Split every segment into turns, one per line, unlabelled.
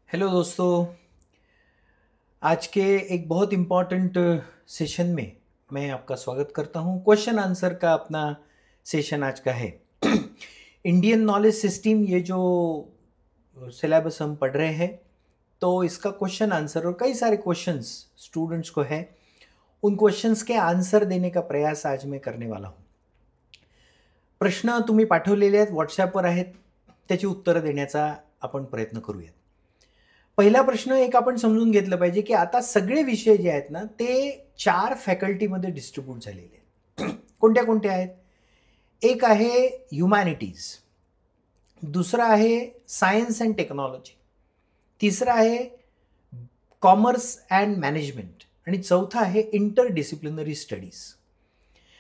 Hello दोस्तों। आज के एक बहुत इम्पॉर्टेंट सेशन में मैं आपका स्वागत करता हूं। क्वेश्चन आंसर का अपना सेशन आज का है। इंडियन नॉलेज सिस्टम, ये जो सिलेबस हम पढ़ रहे हैं, तो इसका क्वेश्चन आंसर और कई सारे क्वेश्चंस स्टूडेंट्स को है। उन क्वेश्चंस के आन्सर देने का प्रयास आज मैं करने वाला हूं। प्रश्न तुम्ही पाठवलेले आहेत, व्हॉट्सॲपवर आहेत, त्याची उत्तरं देण्याचा आपण प्रयत्न करूयात। पहिला प्रश्न एक आपण समजून घेतलं पाहिजे की आता सगळे विषय जे आहेत ना ते 4 फॅकल्टीमध्ये डिस्ट्रीब्यूट झालेले आहेत. कोणत्या कोणत्या आहेत? एक आहे ह्युमॅनिटीज, दुसरा आहे सायन्स अँड टेक्नॉलॉजी, तिसरा आहे कॉमर्स अँड मॅनेजमेंट आणि चौथा आहे इंटर डिसिप्लिनरी स्टडीज.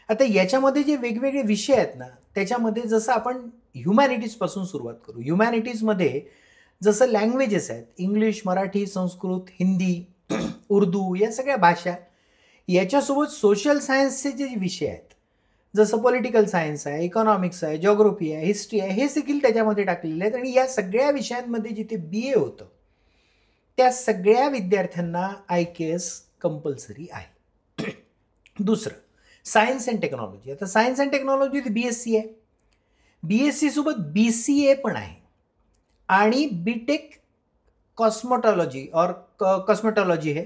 आता याच्यामध्ये जे वेगवेगळे विषय आहेत ना त्याच्यामध्ये जसं आपण ह्युमॅनिटीजपासून सुरुवात करू. ह्युमॅनिटीजमध्ये जसं लँग्वेजेस आहेत, इंग्लिश, मराठी, संस्कृत, हिंदी, उर्दू, या सगळ्या भाषा. याच्यासोबत सोशल सायन्सचे जे विषय आहेत, जसं पॉलिटिकल सायन्स आहे, इकॉनॉमिक्स आहे, जिओग्राफी आहे, हिस्ट्री आहे, हे देखील त्याच्यामध्ये टाकलेले आहेत. आणि या सगळ्या विषयांमध्ये जिथे BA होतं त्या सगळ्या विद्यार्थ्यांना IKS कंपल्सरी आहे. दुसरं सायन्स अँड टेक्नॉलॉजी. आता सायन्स अँड टेक्नॉलॉजी BSc आहे. BSc सोबत BCA पण आहे आणि बीटेक कॉस्मेटॉलॉजी और कॉस्मेटॉलॉजी आहे.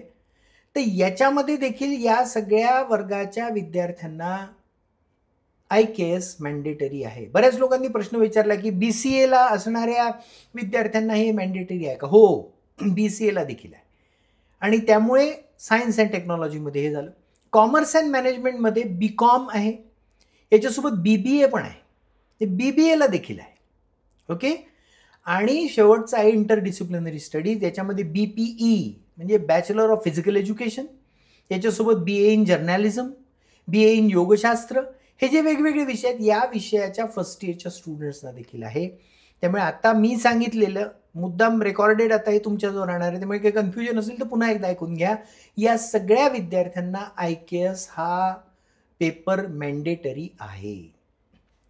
तर याच्यामध्ये देखील या सगळ्या वर्गाच्या विद्यार्थ्यांना IKS मॅन्डेटरी आहे. बऱ्याच लोकांनी प्रश्न विचारला की BCAला असणाऱ्या विद्यार्थ्यांना हे मॅन्डेटरी आहे का? हो, BCAला देखील आहे. आणि त्यामुळे सायन्स अँड टेक्नॉलॉजीमध्ये हे झालं. कॉमर्स अँड मॅनेजमेंटमध्ये BCom आहे, याच्यासोबत BBA पण आहे, ते BBAला देखील आहे. ओके. आणि शेवटचं आहे इंटरडिसिप्लिनरी स्टडीज. याच्यामध्ये BPE म्हणजे बॅचलर ऑफ फिजिकल एज्युकेशन, याच्यासोबत BA in journalism, BA in योगशास्त्र, हे जे वेगवेगळे विषय आहेत या विषयाच्या फर्स्ट इयरच्या स्टुडंट्सना देखील आहे. त्यामुळे आता मी सांगितलेलं मुद्दाम रेकॉर्डेड आता हे तुमच्याजवळ राहणार आहे, त्यामुळे काही कन्फ्युजन असेल तर पुन्हा एकदा ऐकून घ्या. या सगळ्या विद्यार्थ्यांना IKS हा पेपर मॅन्डेटरी आहे.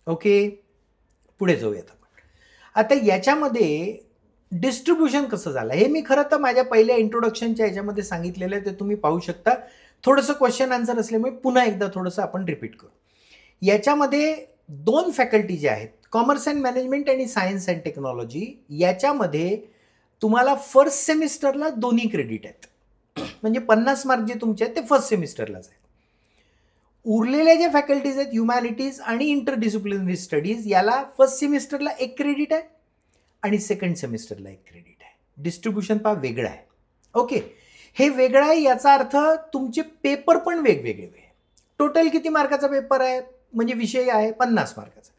ओके, पुढे जाऊयात. आता याच्यामध्ये डिस्ट्रीब्युशन कसं झालं हे मी खरं तर माझ्या पहिल्या इंट्रोडक्शनच्या याच्यामध्ये सांगितलेलं आहे, ते तुम्ही पाहू शकता. थोडंसं क्वेश्चन आन्सर असल्यामुळे पुन्हा एकदा थोडंसं आपण रिपीट करू. याच्यामध्ये 2 फॅकल्टी जे आहेत, कॉमर्स अँड मॅनेजमेंट आणि सायन्स अँड टेक्नॉलॉजी, याच्यामध्ये तुम्हाला फर्स्ट सेमिस्टरला दोन्ही क्रेडिट आहेत. म्हणजे 50 मार्क जे तुमचे आहेत ते फर्स्ट सेमिस्टरलाच आहेत. उरलेल्या ज्या फॅकल्टीज आहेत, ह्युमॅनिटीज आणि इंटरडिसिप्लिनरी स्टडीज, याला फर्स्ट सेमिस्टरला 1 क्रेडिट आहे आणि सेकंड सेमिस्टरला 1 क्रेडिट आहे. डिस्ट्रीब्युशन पहा वेगळं आहे. ओके, हे वेगळं आहे याचा अर्थ तुमचे पेपर पण वेगवेगळे आहे. टोटल किती मार्काचा पेपर आहे म्हणजे विषय आहे 50 मार्काचा.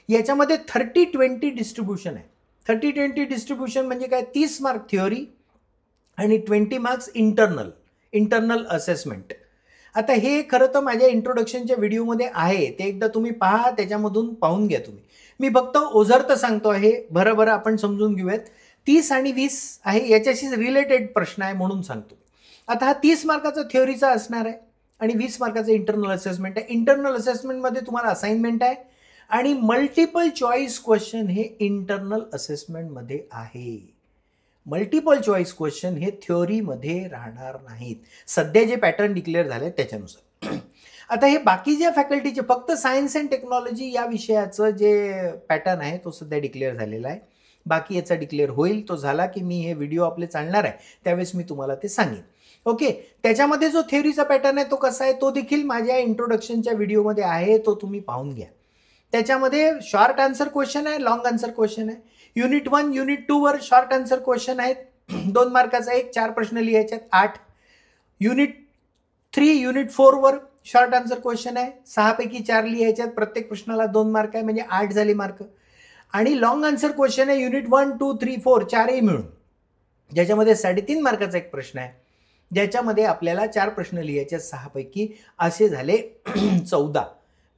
याच्यामध्ये 30-20 डिस्ट्रीब्युशन आहे. 30-20 डिस्ट्रीब्युशन म्हणजे काय? 30 मार्क थिअरी आणि 20 मार्क्स इंटरनल असेसमेंट. आता हे खरं तर माझ्या इंट्रोडक्शनच्या व्हिडिओमध्ये आहे, ते एकदा तुम्ही पहा, त्याच्यामधून पाहून घ्या तुम्ही. मी फक्त ओझरतं सांगतो आहे, बरं आपण समजून घेऊयात. 30 आणि 20 आहे, याच्याशी रिलेटेड प्रश्न आहे म्हणून सांगतो. आता हा 30 मार्काचा थिअरीचा असणार आहे आणि 20 मार्काचा इंटरनल असेसमेंट आहे. इंटरनल असेसमेंटमध्ये तुम्हाला असाइनमेंट आहे आणि मल्टिपल चॉईस क्वेश्चन हे इंटरनल असेसमेंटमध्ये आहे. मल्टिपल चॉईस क्वेश्चन हे थिअरीमध्ये राहणार नाहीत, सध्या जे पॅटर्न डिक्लेअर झाले त्याच्यानुसार. आता हे बाकी ज्या फॅकल्टीचे फक्त सायन्स अँड टेक्नॉलॉजी या विषयाचं जे पॅटर्न आहे तो सध्या डिक्लेअर झालेला आहे. बाकी याचा डिक्लेअर होईल, तो झाला की मी हे व्हिडिओ आपले चालणार आहे त्यावेळेस मी तुम्हाला ते सांगेन. ओके, त्याच्यामध्ये जो थिअरीचा पॅटर्न आहे तो कसा आहे तो देखील माझ्या इंट्रोडक्शनच्या व्हिडिओमध्ये आहे, तो तुम्ही पाहून घ्या. त्याच्यामध्ये शॉर्ट आन्सर क्वेश्चन आहे, लॉंग आन्सर क्वेश्चन आहे. युनिट 1 युनिट 2 वर शॉर्ट आन्सर क्वेश्चन आहेत, 2 मार्काचा 1, 4 प्रश्न लिहायचे आहेत, 8. युनिट 3 युनिट 4 वर शॉर्ट आन्सर क्वेश्चन आहे, 6 पैकी 4 लिहायचे आहेत, प्रत्येक प्रश्नाला 2 मार्क आहे, म्हणजे 8 झाले मार्क. आणि लॉंग आन्सर क्वेश्चन आहे युनिट 1 2 3 4 चारही मिळून, ज्याच्यामध्ये 3.5 मार्काचा एक प्रश्न आहे, ज्याच्यामध्ये आपल्याला 4 प्रश्न लिहायचे 6 पैकी, असे झाले 14.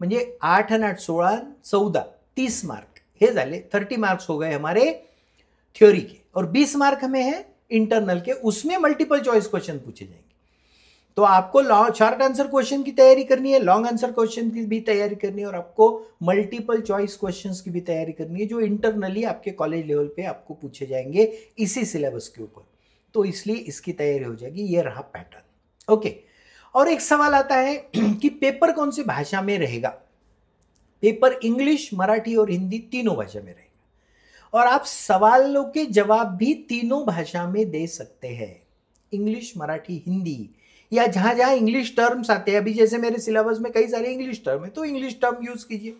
म्हणजे 8 आणि 8 16 14 30 मार्क हे झाले. 30 मार्क्स हो गए हमारे थ्योरी के और 20 मार्क हमें है इंटरनल के, उसमें मल्टीपल चॉइस क्वेश्चन पूछे जाएंगे. तो आपको शॉर्ट आंसर क्वेश्चन की तैयारी करनी है, लॉन्ग आंसर क्वेश्चन की भी तैयारी करनी है, और आपको मल्टीपल चॉइस क्वेश्चंस की भी तैयारी करनी है जो इंटरनली आपके कॉलेज लेवल पे आपको पूछे जाएंगे इसी सिलेबस के ऊपर। तो इसलिए इसकी तैयारी हो जाएगी। ये रहा पैटर्न। ओके, और एक सवाल आता है कि पेपर कौन सी भाषा में रहेगा। पेपर इंग्लिश, मराठी और हिंदी तीनों भाषा में रहेगा, और आप सवालों के जवाब भी तीनों भाषा में दे सकते हैं, इंग्लिश, मराठी, हिंदी, या जहां जहां इंग्लिश टर्म्स आते हैं। अभी जैसे मेरे सिलेबस में कई सारे इंग्लिश टर्म है, तो इंग्लिश टर्म यूज कीजिए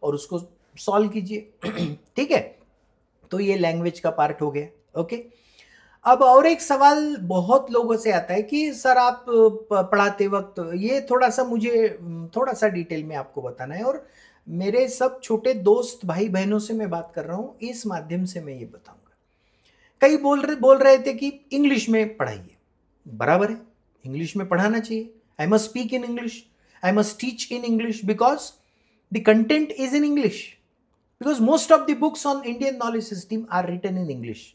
और उसको सॉल्व कीजिए। ठीक है, तो ये लैंग्वेज का पार्ट हो गया। ओके, अब और एक सवाल बहुत लोगों से आता है कि सर आप पढ़ाते वक्त, ये थोड़ा सा मुझे थोड़ा सा डिटेल में आपको बताना है, और मेरे सब छोटे दोस्त भाई बहनों से मैं बात कर रहा हूँ, इस माध्यम से मैं ये बताऊंगा। कई बोल रहे थे कि इंग्लिश में पढ़ाइए। बराबर है, इंग्लिश में पढ़ाना चाहिए। I must speak in English, I must teach in English, because the content is in English, because most of the books on Indian knowledge system are written in English.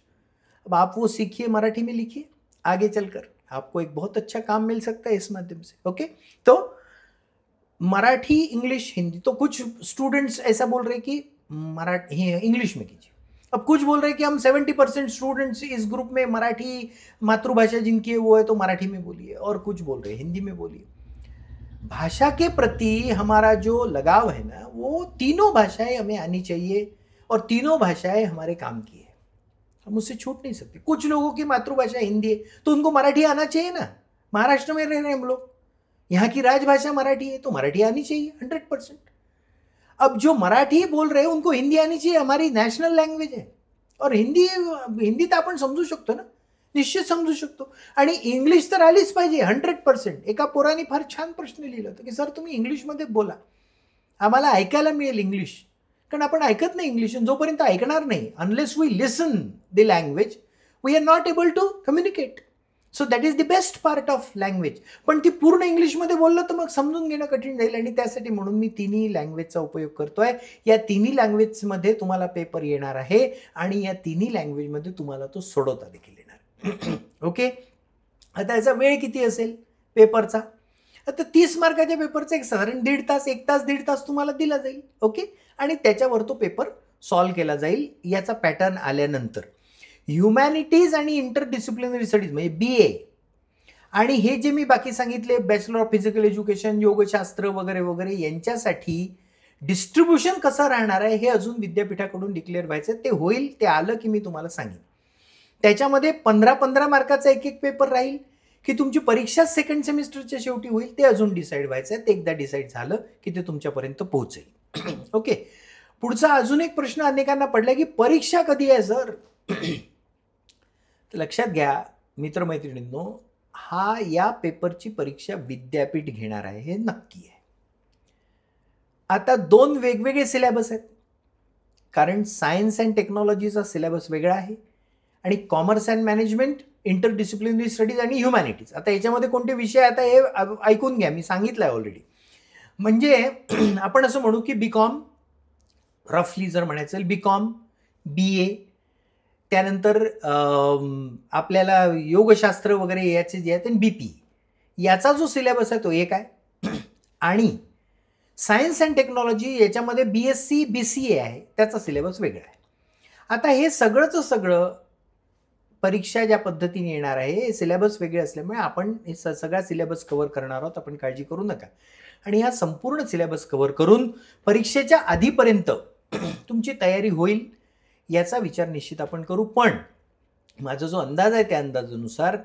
अब आप वो सीखिए, मराठी में लिखिए, आगे चलकर आपको एक बहुत अच्छा काम मिल सकता है इस माध्यम से। ओके, तो मराठी, इंग्लिश, हिंदी। तो कुछ स्टूडेंट्स ऐसा बोल रहे कि मराठी इंग्लिश में कीजिए, अब कुछ बोल रहे कि हम 70% स्टूडेंट्स इस ग्रुप में मराठी मातृभाषा जिनकी है वो है, तो मराठी में बोलिए, और कुछ बोल रहे हिंदी में बोलिए। भाषा के प्रति हमारा जो लगाव है ना, वो तीनों भाषाएं हमें आनी चाहिए, और तीनों भाषाएं हमारे काम की है, हम उससे छूट नहीं सकते। कुछ लोगों की मातृभाषा हिंदी है तो उनको मराठी आना चाहिए ना, महाराष्ट्र में रह रहे हैं हम लोग, यहाँ की राजभाषा मराठी है तो मराठी आनी चाहिए 100%। अब जो मराठी बोल रहे हैं उनको हिंदी आनी चाहिए, हमारी नॅशनल लँग्वेज आहे, और हिंदी तर आपण समजू शकतो ना, निश्चित समजू शकतो, आणि इंग्लिश तर आलीच पाहिजे 100%। एका पोराने फार छान प्रश्न लिहिला होता की सर तुम्ही इंग्लिशमध्ये बोला, आम्हाला ऐकायला मिळेल इंग्लिश, कारण आपण ऐकत नाही इंग्लिश, जोपर्यंत ऐकणार नाही, unless we listen the language we are not able to communicate. So that is the best part of language. पण ती पूर्ण इंग्लिशमध्ये बोललं तर मग समजून घेणं कठीण जाईल, आणि त्यासाठी म्हणून मी तिन्ही लँग्वेजचा उपयोग करतोय। या तिन्ही लँग्वेजमध्ये तुम्हाला पेपर येणार आहे, आणि या तिन्ही लँग्वेजमध्ये तुम्हाला तो सोडवता देखील येणार। ओके, आता याचा वेळ किती असेल पेपरचा? आता 30 मार्काच्या पेपरचा एक साधारण 1.5 तास तुम्हाला दिला जाईल। ओके, आणि त्याच्यावर तो पेपर सॉल्व केला जाईल याचा पॅटर्न आल्यानंतर। ह्युमॅनिटीज आणि इंटरडिसिप्लिनरी स्टडीज म्हणजे BA, आणि हे जे मी बाकी सांगितले बॅचलर ऑफ फिजिकल एज्युकेशन, योगशास्त्र वगैरे वगैरे, यांच्यासाठी डिस्ट्रीब्युशन कसं राहणार आहे हे अजून विद्यापीठाकडून डिक्लेअर व्हायचं, ते होईल, ते आलं की मी तुम्हाला सांगेन। त्याच्यामध्ये 15 मार्काचा एक पेपर राहील की तुमची परीक्षा सेकंड सेमिस्टरच्या शेवटी होईल, ते अजून डिसाईड व्हायचं आहे। ते एकदा डिसाईड झालं की ते तुमच्यापर्यंत पोहोचेल। ओके, पुढचा अजून एक प्रश्न अनेकांना पडला की परीक्षा कधी आहे सर? लक्षात घ्या मित्रमैत्रिणींनो, या पेपरची परीक्षा विद्यापीठ घेणार आहे हे नक्की आहे। आता 2 वेगवेगळे सिलेबस आहेत, कारण सायन्स अँड टेक्नॉलॉजीचा सिलेबस वेगळा आहे, आणि commerce and management, interdisciplinary studies आणि ह्युमॅनिटीज। आता याच्यामध्ये कोणते विषय, आता हे ऐकून घ्या, मी सांगितलं आहे ऑलरेडी। म्हणजे आपण असं म्हणू की BCom, रफली जर म्हणायचं BCom, BA, त्यानंतर आपल्याला योगशास्त्र वगैरे याचे जे आहेत, BP, याचा जो सिलेबस आहे तो एक आहे, आणि सायन्स अँड टेक्नॉलॉजी याच्यामध्ये BSc BCA आहे, त्याचा सिलेबस वेगळा आहे। आता हे सगळंच सगळं परीक्षा ज्या पद्धतीने येणार आहे, सिलेबस वेगळे असल्यामुळे आपण हे सगळा सिलेबस कव्हर करणार आहोत, आपण काळजी करू नका। आणि हा संपूर्ण सिलेबस कव्हर करून परीक्षेच्या आधीपर्यंत तुमची तयारी होईल याचा विचार निश्चित आपण करू। पण माझा जो अंदाज आहे त्या अंदाजानुसार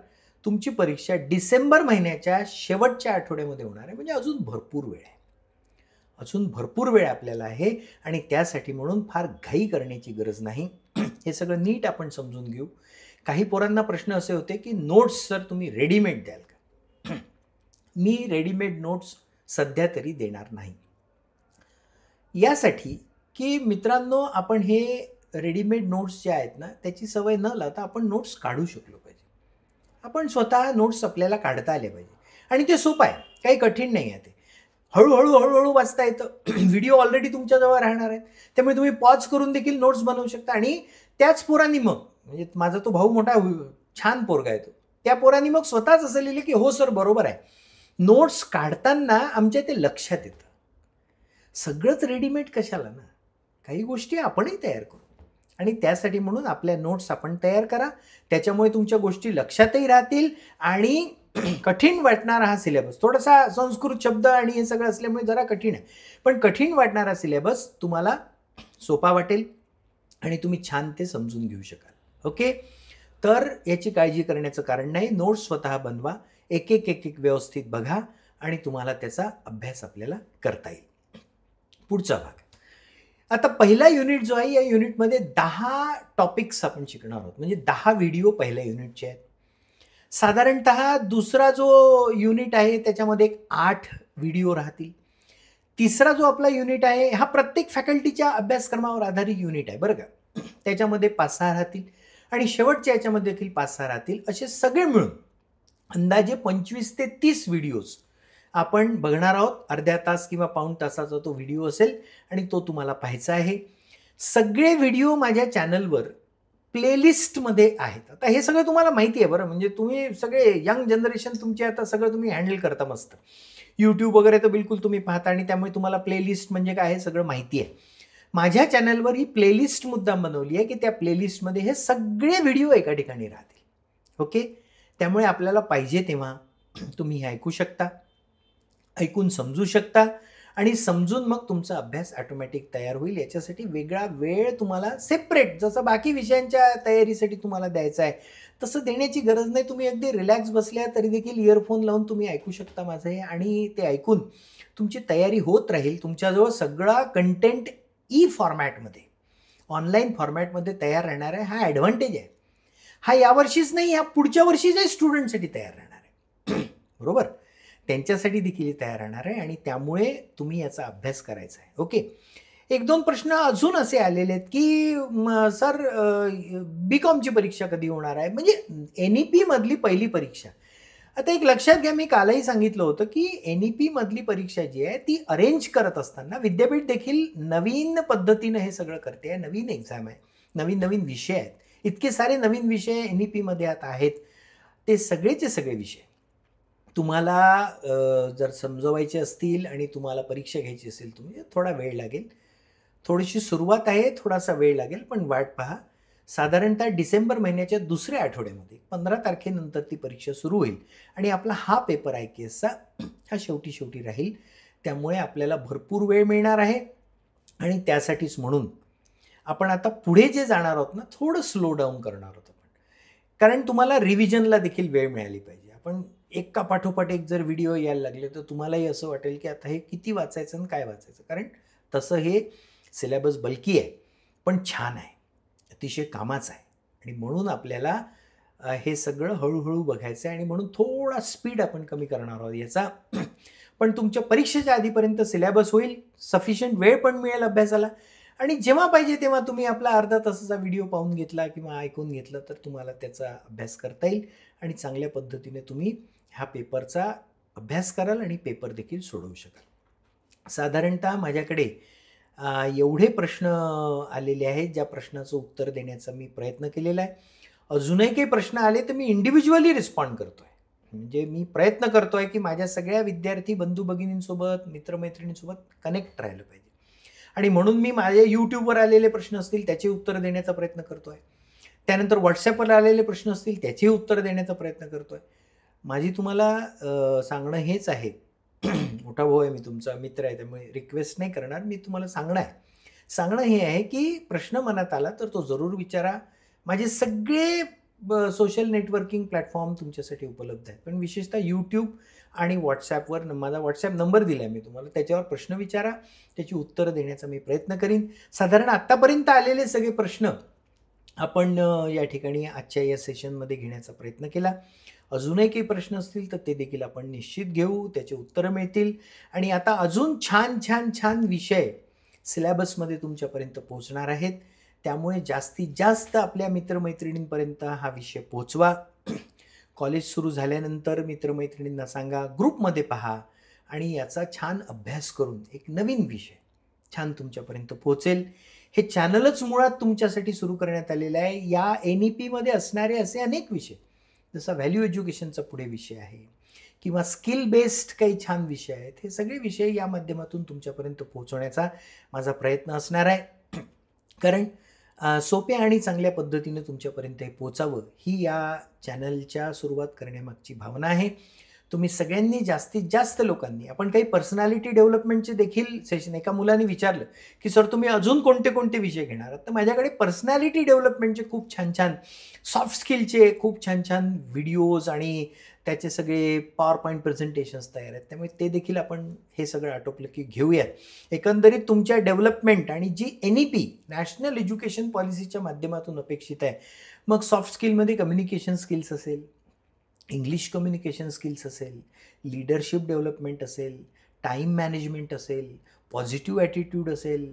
तुमची परीक्षा डिसेंबर महिन्याच्या शेवटच्या आठवड्यामध्ये होणार आहे, म्हणजे अजून भरपूर वेळ आहे, अजून भरपूर वेळ आपल्याला आहे, आणि त्यासाठी म्हणून फार घाई करण्याची गरज नाही। हे सगळं नीट आपण समजून घेऊ। काही पोरांना प्रश्न असे होते की नोट्स सर तुम्ही रेडीमेड द्याल का? मी रेडीमेड नोट्स सध्या तरी देणार नाही, यासाठी की मित्रांनो आपण हे रेडीमेड नोट्स जे आहेत ना त्याची सवय न लावता आपण नोट्स काढू शकलो पाहिजे। आपण स्वतः नोट्स आपल्याला काढता आले पाहिजे, आणि ते सोपं आहे, काही कठीण नाही आहे। ते हळूहळू वाचता येतं। व्हिडिओ ऑलरेडी तुमच्याजवळ राहणार आहे, त्यामुळे तुम्ही पॉज करून देखील नोट्स बनवू शकता। आणि त्याच पोरांनी मग, म्हणजे माझा तो भाऊ मोठा छान पोरगा आहे, तो त्या पोरांनी मग स्वतःच असं लिहिलं की हो सर बरोबर आहे, नोट्स काढताना आमच्या ते लक्षात येतं. सगळंच रेडीमेड कशाला ना, काही गोष्टी आपणही तयार करू आणि त्यासाठी म्हणून आपल्या नोट्स आपण तयार करा. त्याच्यामुळे तुमच्या गोष्टी लक्षातही राहतील आणि कठीण वाटणारा हा सिलेबस, थोडासा संस्कृत शब्द आणि हे सगळं असल्यामुळे जरा कठीण आहे, पण कठीण वाटणारा सिलेबस तुम्हाला सोपा वाटेल आणि तुम्ही छान ते समजून घेऊ शकाल. ओके, तर याची काळजी करण्याचं कारण नाही. नोट्स स्वतः बनवा, एक एक व्यवस्थित बघा आणि तुम्हाला त्याचा अभ्यास आपल्याला करता येईल. पुढचा भाग, आता पहिला युनिट जो आहे, या युनिटमध्ये 10 टॉपिक्स आपण शिकणार आहोत, म्हणजे 10 व्हिडिओ पहिल्या युनिटचे आहेत. साधारणतः दुसरा जो युनिट आहे त्याच्यामध्ये 8 व्हिडिओ राहतील. तिसरा जो आपला युनिट आहे हा प्रत्येक फॅकल्टीच्या अभ्यासक्रमावर आधारित युनिट आहे बरं का, त्याच्यामध्ये 5-6 राहतील आणि शेवटच्या याच्यामध्ये देखील 5-6 राहतील. असे सगळे मिळून अंदाजे 25 ते 30 व्हिडिओज आपण बघणार आहोत. अर्ध्या तास किंवा पाऊण तासाचा तो व्हिडिओ असेल आणि तो तुम्हाला पाहायचा आहे. सगळे व्हिडिओ माझ्या चॅनलवर प्लेलिस्टमध्ये आहेत. आता हे सगळं तुम्हाला माहिती आहे बरं, म्हणजे तुम्ही सगळे यंग जनरेशन तुमचे आता सगळं तुम्ही हँडल करता मस्त. यूट्यूब वगैरे तर बिलकुल तुम्ही पाहता आणि त्यामुळे तुम्हाला प्लेलिस्ट म्हणजे काय हे सगळं माहिती आहे. माझ्या चॅनलवर ही प्लेलिस्ट मुद्दाम बनवली आहे की त्या प्लेलिस्टमध्ये हे सगळे व्हिडिओ एका ठिकाणी राहतील. ओके, त्यामुळे आपल्याला पाहिजे तेव्हा तुम्ही हे ऐकू शकता, ऐकून समजू शकता आणि समजून मग तुमचा अभ्यास ऑटोमॅटिक तयार होईल. याच्यासाठी वेगळा वेळ तुम्हाला सेपरेट जसं बाकी विषयांच्या तयारीसाठी तुम्हाला द्यायचा आहे तसं देण्याची गरज नाही. तुम्ही अगदी रिलॅक्स बसल्या तरी देखील इयरफोन लावून तुम्ही ऐकू शकता माझं हे, आणि ते ऐकून तुमची तयारी होत राहील. तुमच्याजवळ सगळा कंटेंट फॉर्मॅटमध्ये, ऑनलाईन फॉर्मॅटमध्ये तयार राहणार आहे. हा ॲडव्हान्टेज आहे. हा यावर्षीच नाही, ह्या पुढच्या वर्षीच्याही स्टुडंटसाठी तयार राहणार आहे. बरोबर, त्यांच्यासाठी देखील तयार राहणार आहे आणि त्यामुळे तुम्ही याचा अभ्यास करायचा आहे. ओके, 1-2 प्रश्न अजून असे आलेले आहेत की सर BComची परीक्षा कधी होणार आहे, म्हणजे NEP मधली पहिली परीक्षा. आता एक लक्षात घ्या, मी कालही सांगितलं होतं की NEP मधली परीक्षा जी आहे ती अरेंज करत असताना विद्यापीठ देखील नवीन पद्धतीनं हे सगळं करते आहे. नवीन एक्झाम आहे, नवीन विषय आहेत. इतके सारे नवीन विषय NEP मध्ये आता आहेत. ते सगळेचे सगळे विषय तुम्हाला जर समजवायचे असतील आणि तुम्हाला परीक्षा घ्यायची असेल तुम्ही, थोडा वेळ लागेल. थोडीशी सुरुवात आहे, थोडासा वेळ लागेल, पण वाट पहा. साधारणतः डिसेंबर महिन्याच्या दुसऱ्या आठवड्यामध्ये 15 तारखेनंतर ती परीक्षा सुरू होईल आणि आपला हा पेपर IKSचा हा शेवटी राहील. त्यामुळे आपल्याला भरपूर वेळ मिळणार आहे आणि त्यासाठीच म्हणून आपण आता पुढे जे जाणार आहोत ना, थोडं स्लो डाऊन करणार आहोत आपण, कारण तुम्हाला रिव्हिजनला देखील वेळ मिळाली पाहिजे. आपण एका पाठोपाठ एक जर व्हिडिओ यायला लागले तर तुम्हालाही असं वाटेल की आता हे किती वाचायचं आणि काय वाचायचं, कारण तसं हे सिलेबस बल्की आहे पण छान आहे, अतिशय कामाचं आहे आणि म्हणून आपल्याला हे सगळं हळूहळू बघायचं आहे आणि म्हणून थोडा स्पीड आपण कमी करणार आहोत याचा. पण तुमच्या परीक्षेच्या आधीपर्यंत सिलेबस होईल, सफिशियंट वेळ पण मिळेल अभ्यासाला आणि जेव्हा पाहिजे तेव्हा तुम्ही आपला अर्धा तासाचा व्हिडिओ पाहून घेतला किंवा ऐकून घेतलं तर तुम्हाला त्याचा अभ्यास करता येईल आणि चांगल्या पद्धतीने तुम्ही ह्या पेपरचा अभ्यास कराल आणि पेपर देखील सोडवू शकाल. साधारणतः माझ्याकडे एवढे प्रश्न आलेले आहेत ज्या प्रश्नाचं उत्तर देण्याचा मी प्रयत्न केलेला आहे. अजूनही काही प्रश्न आले तर मी इंडिव्हिज्युअली रिस्पॉन्ड करतो आहे, म्हणजे मी प्रयत्न करतो आहे की माझ्या सगळ्या विद्यार्थी बंधू भगिनींसोबत मित्रमैत्रिणींसोबत कनेक्ट राहिलं पाहिजे आणि म्हणून मी माझ्या यूट्यूबवर आलेले प्रश्न असतील त्याचे उत्तर देण्याचा प्रयत्न करतो आहे. त्यानंतर व्हॉट्सॲपवर आलेले प्रश्न असतील त्याचे उत्तर देण्याचा प्रयत्न करतो आहे. माझी तुम्हाला सांगणं हेच आहे, मोठा भाऊ आहे मी, तुमचा मित्र आहे, त्यामुळे रिक्वेस्ट नाही करणार, मी तुम्हाला सांगणं हे आहे की प्रश्न मनात आला तर तो जरूर विचारा. माझे सगळे सोशल नेटवर्किंग प्लॅटफॉर्म तुमच्यासाठी उपलब्ध आहेत, पण विशेषतः यूट्यूब आणि व्हॉट्सॲपवर माझा व्हॉट्सॲप नंबर दिला आहे मी तुम्हाला, त्याच्यावर प्रश्न विचारा, त्याची उत्तरं देण्याचा मी प्रयत्न करीन. साधारण आत्तापर्यंत आलेले सगळे प्रश्न आपण या ठिकाणी आजच्या या सेशनमध्ये घेण्याचा प्रयत्न केला. अजूनही काही प्रश्न असतील तर ते देखील आपण निश्चित घेऊ, त्याचे उत्तरं मिळतील आणि आता अजून छान विषय सिलेबसमध्ये तुमच्यापर्यंत पोहोचणार आहेत. त्यामुळे जास्तीत जास्त आपल्या मित्रमैत्रिणींपर्यंत हा विषय पोहोचवा. कॉलेज सुरू झाल्यानंतर मित्रमैत्रिणींना सांगा, ग्रुपमध्ये पहा आणि याचा छान अभ्यास करून एक नवीन विषय छान तुमच्यापर्यंत पोहोचेल. हे चॅनलच मुळात तुमच्यासाठी सुरू करण्यात आलेलं आहे. या NEP मध्ये असणारे असे अनेक विषय, जसा व्हॅल्यू एज्युकेशनचा पुढे विषय आहे किंवा स्किल बेस्ड काही छान विषय आहेत, हे सगळे विषय या माध्यमातून तुमच्यापर्यंत पोहोचवण्याचा माझा प्रयत्न असणार आहे. कारण सोप्या आणि चांगल्या पद्धतीने तुमच्यापर्यंत हे पोचावं ही या चॅनलच्या सुरुवात करण्यामागची भावना आहे. तुम्ही सगळ्यांनी जास्तीत जास्त लोकांनी, आपण काही पर्सनॅलिटी डेव्हलपमेंटचे देखील सेशन, एका मुलाने विचारलं की सर तुम्ही अजून कोणते कोणते विषय घेणार आहात, तर माझ्याकडे पर्सनॅलिटी डेव्हलपमेंटचे खूप छान छान, सॉफ्ट स्किलचे खूप छान छान व्हिडिओज आणि त्याचे सगळे पॉवर पॉईंट प्रेझेंटेशन्स तयार आहेत. त्यामुळे ते देखील आपण हे सगळं आटोपलं की घेऊयात. एकंदरीत तुमच्या डेव्हलपमेंट आणि जी NEP नॅशनल एज्युकेशन पॉलिसीच्या माध्यमातून अपेक्षित आहे, मग सॉफ्ट स्किलमध्ये कम्युनिकेशन स्किल्स असेल, इंग्लिश कम्युनिकेशन स्किल्स असेल, लीडरशिप डेव्हलपमेंट असेल, टाईम मॅनेजमेंट असेल, पॉझिटिव्ह ॲटिट्यूड असेल,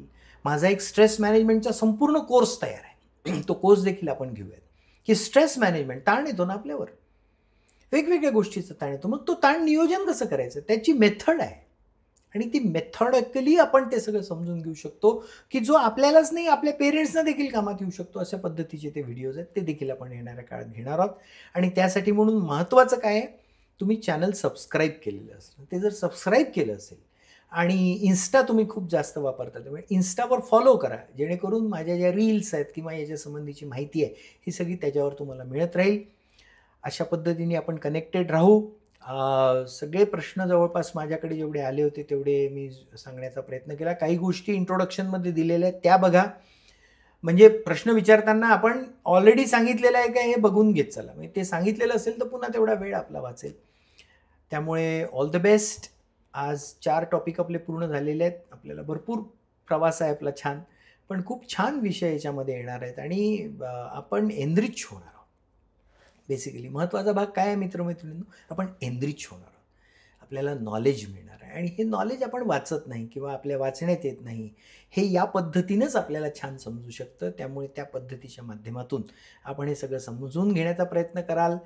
माझा एक स्ट्रेस मॅनेजमेंटचा संपूर्ण कोर्स तयार आहे. तो कोर्स देखील आपण घेऊयात की स्ट्रेस मॅनेजमेंट, ताण येतो ना आपल्यावर, वेगवेगळ्या गोष्टीचा ताण येतो, मग तो ताण नियोजन कसं करायचं, त्याची मेथड आहे. आणि ती मेथॉडिकली आपण ते सगळं समजून घेऊ शकतो की जो आपल्यालाच नाही आपल्या पेरेंट्सना देखील कामात येऊ शकतो. अशा पद्धतीचे ते व्हिडिओज आहेत, ते देखील आपण येणाऱ्या काळात घेणार आहोत. आणि त्यासाठी म्हणून महत्त्वाचं काय आहे, तुम्ही चॅनल सबस्क्राईब केलेलं असेल, ते जर सबस्क्राईब केलं असेल आणि इन्स्टा तुम्ही खूप जास्त वापरता, त्यामुळे इन्स्टावर फॉलो करा, जेणेकरून माझ्या ज्या रील्स आहेत किंवा याच्या संबंधीची माहिती आहे ही सगळी त्याच्यावर तुम्हाला मिळत राहील. अशा पद्धतीने आपण कनेक्टेड राहू. सगळे प्रश्न जवळपास माझ्याकडे जेवढे आले होते तेवढे मी सांगण्याचा प्रयत्न केला. काही गोष्टी इंट्रोडक्शनमध्ये दिलेल्या आहेत त्या बघा, म्हणजे प्रश्न विचारताना आपण ऑलरेडी सांगितलेलं आहे का हे बघून घेत चला, म्हणजे ते सांगितलेलं असेल तर पुन्हा तेवढा वेळ आपला वाचेल. त्यामुळे ऑल द बेस्ट. आज 4 टॉपिक आपले पूर्ण झालेले आहेत. आपल्याला भरपूर प्रवास आहे आपला छान, पण खूप छान विषय याच्यामध्ये येणार आहेत आणि आपण एनरिच होणार आहोत. बेसिकली महत्त्वाचा भाग काय आहे मित्रमैत्रिणींनो, आपण एनरिच होणार आहोत, आपल्याला नॉलेज मिळणार आहे. आणि हे नॉलेज आपण वाचत नाही किंवा आपल्या वाचण्यात येत नाही, हे या पद्धतीनंच आपल्याला छान समजू शकतं. त्यामुळे त्या पद्धतीच्या माध्यमातून आपण हे सगळं समजून घेण्याचा प्रयत्न कराल.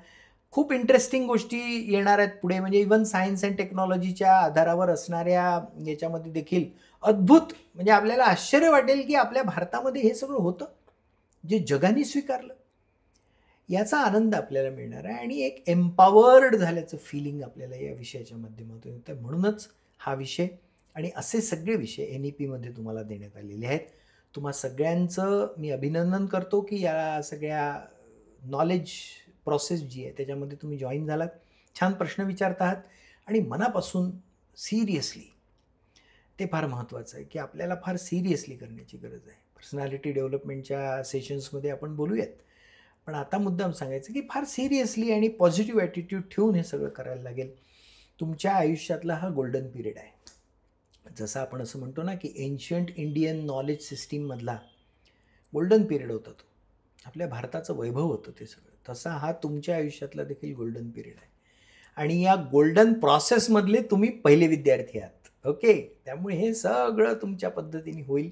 खूप इंटरेस्टिंग गोष्टी येणार आहेत पुढे, म्हणजे इव्हन सायन्स अँड टेक्नॉलॉजीच्या आधारावर असणाऱ्या याच्यामध्ये देखील अद्भुत, म्हणजे आपल्याला आश्चर्य वाटेल की आपल्या भारतामध्ये हे सगळं होतं जे जगाने स्वीकारलं. याचा आनंद आपल्याला मिळणार आहे आणि एक एम्पावर्ड झाल्याचं फिलिंग आपल्याला या विषयाच्या माध्यमातून येतं. म्हणूनच हा विषय आणि असे सगळे विषय NEPमध्ये तुम्हाला देण्यात आलेले आहेत. तुम्हा सगळ्यांचं मी अभिनंदन करतो की या सगळ्या नॉलेज प्रोसेस जी आहे त्याच्यामध्ये तुम्ही जॉईन झालात. छान प्रश्न विचारत आहात आणि मनापासून सिरियसली, ते फार महत्त्वाचं आहे की आपल्याला फार सिरियसली करण्याची गरज आहे. पर्सनॅलिटी डेव्हलपमेंटच्या सेशन्समध्ये आपण बोलूयात, पण आता मुद्दाम सांगायचं की फार सिरियसली आणि पॉझिटिव्ह ॲटिट्यूड ठेवून हे सगळं करायला लागेल. तुमच्या आयुष्यातला हा गोल्डन पिरियड आहे. जसं आपण असं म्हणतो ना की एन्शियंट इंडियन नॉलेज सिस्टीममधला गोल्डन पिरियड होता, तो आपल्या भारताचं वैभव होतं ते सगळं, तसा हा तुमच्या आयुष्यातला देखील गोल्डन पिरियड आहे. आणि या गोल्डन प्रोसेसमधले तुम्ही पहिले विद्यार्थी आहात. ओके, त्यामुळे हे सगळं तुमच्या पद्धतीने होईल.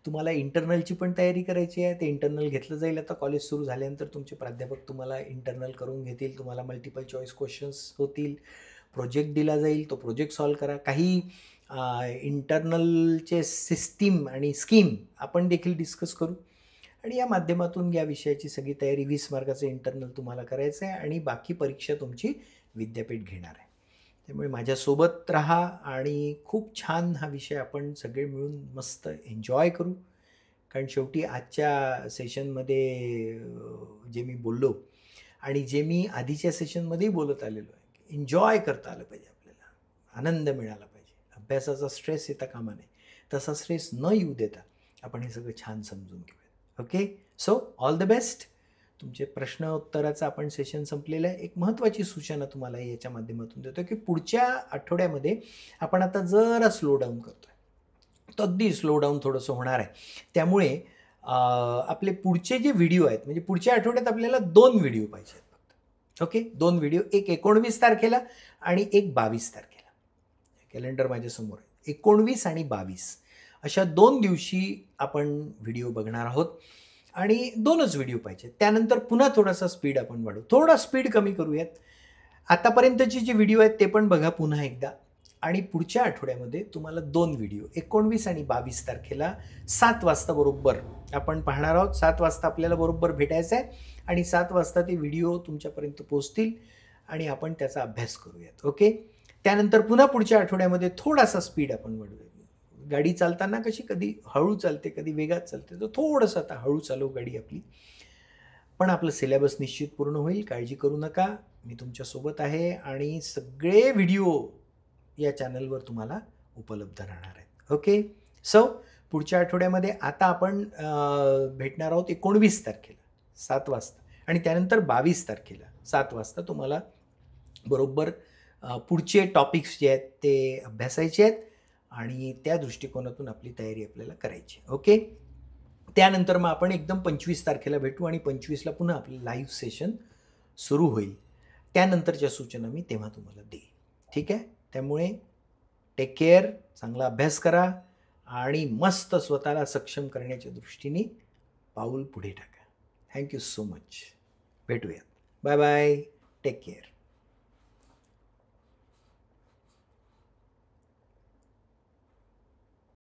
तुम्हाला इंटरनलची पण तयारी करायची आहे. ते इंटरनल घेतलं जाईल. आता कॉलेज सुरू झाल्यानंतर तुमचे प्राध्यापक तुम्हाला इंटरनल करून घेतील. तुम्हाला मल्टिपल चॉईस क्वेश्चन्स होतील. प्रोजेक्ट दिला जाईल, तो प्रोजेक्ट सॉल्व करा. काही इंटरनलचे सिस्टीम आणि स्कीम आपण देखील डिस्कस करू आणि या माध्यमातून या विषयाची सगळी तयारी, 20 मार्काचं इंटरनल तुम्हाला करायचं आहे आणि बाकी परीक्षा तुमची विद्यापीठ घेणार आहे. त्यामुळे माझ्यासोबत राहा आणि खूप छान हा विषय आपण सगळे मिळून मस्त एन्जॉय करू. कारण शेवटी आजच्या सेशनमध्ये जे मी बोललो आणि जे मी आधीच्या सेशनमध्येही बोलत आलेलो आहे, एन्जॉय करता आलं पाहिजे, आपल्याला आनंद मिळाला पाहिजे, अभ्यासाचा स्ट्रेस येता कामा नये, तसा स्ट्रेस न येऊ देता आपण हे सगळं छान समजून घेऊया. Okay, so all the best. तुमचे प्रश्न उत्तराचं आपण सेशन संपलेलं आहे. एक महत्त्वाची सूचना तुम्हाला याच्या माध्यमातून देतो की पुढच्या आठवड्यामध्ये आपण आता जरा स्लो डाऊन करतो आहे, तर अगदी स्लो डाऊन थोडंसं होणार आहे. त्यामुळे आपले पुढचे जे व्हिडिओ आहेत, म्हणजे पुढच्या आठवड्यात आपल्याला 2 व्हिडिओ पाहिजेत फक्त. ओके, 2 व्हिडिओ, एक 19 तारखेला आणि एक 22 तारखेला. कॅलेंडर माझ्यासमोर आहे. 19 आणि 22 अशा 2 दिवशी आपण व्हिडिओ बघणार आहोत आणि 2च व्हिडिओ पाहिजेत. त्यानंतर पुन्हा थोडासा स्पीड आपण वाढवू, थोडा स्पीड कमी करूयात. आतापर्यंतची जी व्हिडिओ आहेत ते पण बघा पुन्हा एकदा. आणि पुढच्या आठवड्यामध्ये तुम्हाला 2 व्हिडिओ 19 आणि 22 तारखेला 7 वाजता बरोबर आपण पाहणार आहोत. 7 वाजता आपल्याला बरोबर भेटायचं आहे आणि 7 वाजता ते व्हिडिओ तुमच्यापर्यंत पोहोचतील. आणि आपण त्याचा अभ्यास करूयात. ओके. त्यानंतर पुन्हा पुढच्या आठवड्यामध्ये थोडासा स्पीड आपण वाढवूया. गाडी चालताना कशी कधी हळू चालते, कधी वेगात चालते, तर थोडंसं आता हळू चालू गाडी आपली. पण आपलं सिलेबस निश्चित पूर्ण होईल, काळजी करू नका. मी तुमच्यासोबत आहे आणि सगळे व्हिडिओ या चॅनलवर तुम्हाला उपलब्ध राहणार आहेत. ओके. सो पुढच्या आठवड्यामध्ये आता आपण भेटणार आहोत 19 तारखेला 7 वाजता आणि त्यानंतर 22 तारखेला 7 वाजता तुम्हाला बरोबर पुढचे टॉपिक्स जे आहेत ते अभ्यासायचे आहेत आणि त्या दृष्टिकोनातून आपली तयारी आपल्याला करायची. ओके. त्यानंतर मग आपण एकदम 25 तारखेला भेटू आणि 25ला पुन्हा आपलं लाईव्ह सेशन सुरू होईल. त्यानंतरच्या सूचना मी तेव्हा तुम्हाला देईन. ठीक आहे. त्यामुळे टेक केअर, चांगला अभ्यास करा आणि मस्त स्वतःला सक्षम करण्याच्या दृष्टीने पाऊल पुढे टाका. Thank you so much. भेटूयात. Bye bye. Take care.